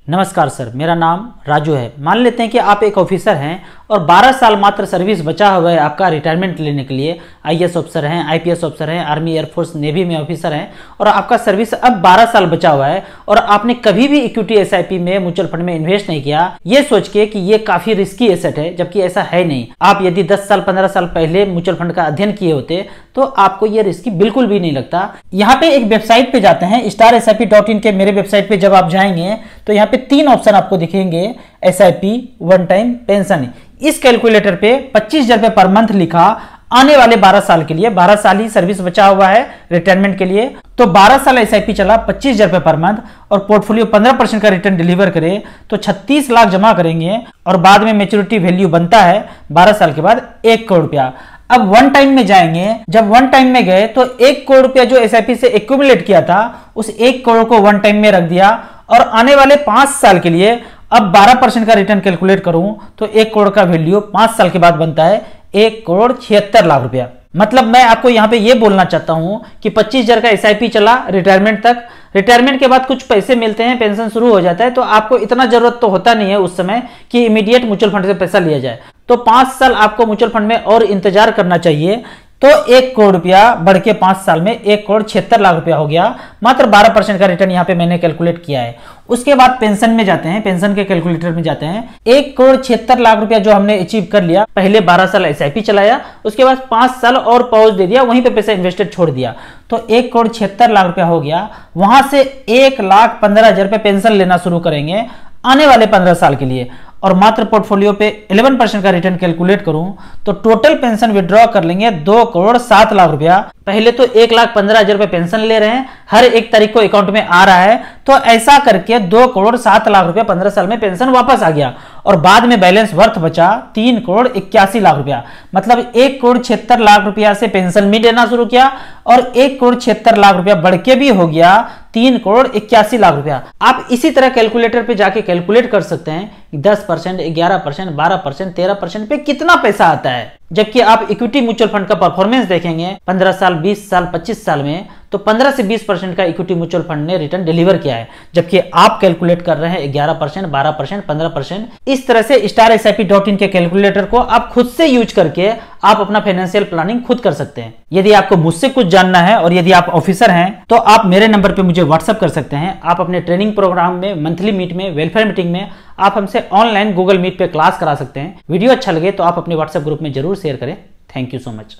नमस्कार सर, मेरा नाम राजू है। मान लेते हैं कि आप एक ऑफिसर हैं और 12 साल मात्र सर्विस बचा हुआ है आपका रिटायरमेंट लेने के लिए। आईएएस ऑफिसर हैं, आईपीएस ऑफिसर हैं, आर्मी एयरफोर्स नेवी में ऑफिसर हैं और आपका सर्विस अब 12 साल बचा हुआ है और आपने कभी भी इक्विटी एसआईपी में, म्यूचुअल फंड में इन्वेस्ट नहीं किया, ये सोच के कि ये काफी रिस्की एसेट है, जबकि ऐसा है नहीं। आप यदि 10 साल 15 साल पहले म्यूचुअल फंड का अध्ययन किए होते तो आपको ये रिस्की बिल्कुल भी नहीं लगता। यहाँ पे एक वेबसाइट पे जाते हैं, starsip.in के मेरे वेबसाइट पे जब आप जाएंगे तो यहाँ पे 3 ऑप्शन आपको दिखेंगे, एसआईपी, वन टाइम, पेंशन। इस कैलकुलेटर पे 25,000 रुपए पर मंथ लिखा आने वाले 12 साल के लिए। 12 साल ही सर्विस बचा हुआ है रिटायरमेंट के लिए, तो 12 साल एसआईपी चला 25,000 रुपए पर मंथ और पोर्टफोलियो 15% का रिटर्न डिलीवर करे तो 36 लाख जमा करेंगे और बाद में मैच्योरिटी वैल्यू बनता है 12 साल के बाद 1 करोड़ रुपया। अब वन टाइम में जाएंगे, जब वन टाइम में गए तो 1 करोड़ रुपया जो एसआईपी से एक्यूमुलेट किया था उस 1 करोड़ को वन टाइम में रख दिया और आने वाले 5 साल के लिए अब 12% का रिटर्न कैलकुलेट करूं तो 1 करोड़ का वैल्यू 5 साल के बाद बनता है 1 करोड़ 76 लाख रुपया। मतलब मैं आपको यहां पे ये बोलना चाहता हूं कि 25,000 का एसआईपी चला रिटायरमेंट तक, रिटायरमेंट के बाद कुछ पैसे मिलते हैं, पेंशन शुरू हो जाता है, तो आपको इतना जरूरत तो होता नहीं है उस समय कि इमीडिएट म्यूचुअल फंड से पैसा लिया जाए। तो 5 साल आपको म्यूचुअल फंड में और इंतजार करना चाहिए, तो 1 करोड़ रुपया बढ़ के 5 साल में 1 करोड़ 76 लाख रुपया हो गया। मात्र 12% का रिटर्न यहाँ पे मैंने कैलकुलेट किया है। उसके बाद पेंशन में जाते हैं, पेंशन के कैलकुलेटर में जाते हैं। 1 करोड़ 76 लाख रुपया जो हमने अचीव कर लिया, पहले 12 साल एसआईपी चलाया, उसके बाद 5 साल और पॉज दे दिया, वहीं पे पैसा इन्वेस्टेड छोड़ दिया, तो 1 करोड़ 76 लाख रुपया हो गया। वहां से 1,15,000 रुपए पेंशन लेना शुरू करेंगे आने वाले 15 साल के लिए और मात्र पोर्टफोलियो पे 11% का रिटर्न कैलकुलेट करूं तो टोटल पेंशन विड्रॉ कर लेंगे 2 करोड़ 7 लाख रुपया। पहले तो 1,15,000 रुपए पेंशन ले रहे हैं, हर 1 तारीख को अकाउंट में आ रहा है, तो ऐसा करके 2 करोड़ 7 लाख रुपया 15 साल में पेंशन वापस आ गया और बाद में बैलेंस वर्थ बचा 3 करोड़ 81 लाख रुपया। मतलब 1 करोड़ 76 लाख रुपया से पेंशन भी देना शुरू किया और 1 करोड़ 76 लाख रुपया बढ़ के भी हो गया 3 करोड़ 81 लाख रुपया। आप इसी तरह कैलकुलेटर पे जाके कैलकुलेट कर सकते हैं 10%, 11%, 12%, 13% पे कितना पैसा आता है। जबकि आप इक्विटी म्यूचुअल फंड का परफॉर्मेंस देखेंगे 15 साल, 20 साल, 25 साल में, तो 15 से 20% का इक्विटी म्यूचुअल फंड ने रिटर्न डिलीवर किया है, जबकि आप कैलकुलेट कर रहे हैं 11%, 12%, 15%। इस तरह से starsip.in के कैलकुलेटर को आप खुद से यूज करके आप अपना फाइनेंशियल प्लानिंग खुद कर सकते हैं। यदि आपको मुझसे कुछ जानना है और यदि आप ऑफिसर हैं तो आप मेरे नंबर पे मुझे व्हाट्सएप कर सकते हैं। आप अपने ट्रेनिंग प्रोग्राम में, मंथली मीट में, वेलफेयर मीटिंग में आप हमसे ऑनलाइन गूगल मीट पे क्लास करा सकते हैं। वीडियो अच्छा लगे तो आप अपने व्हाट्सएप ग्रुप में जरूर शेयर करें। Thank you so much.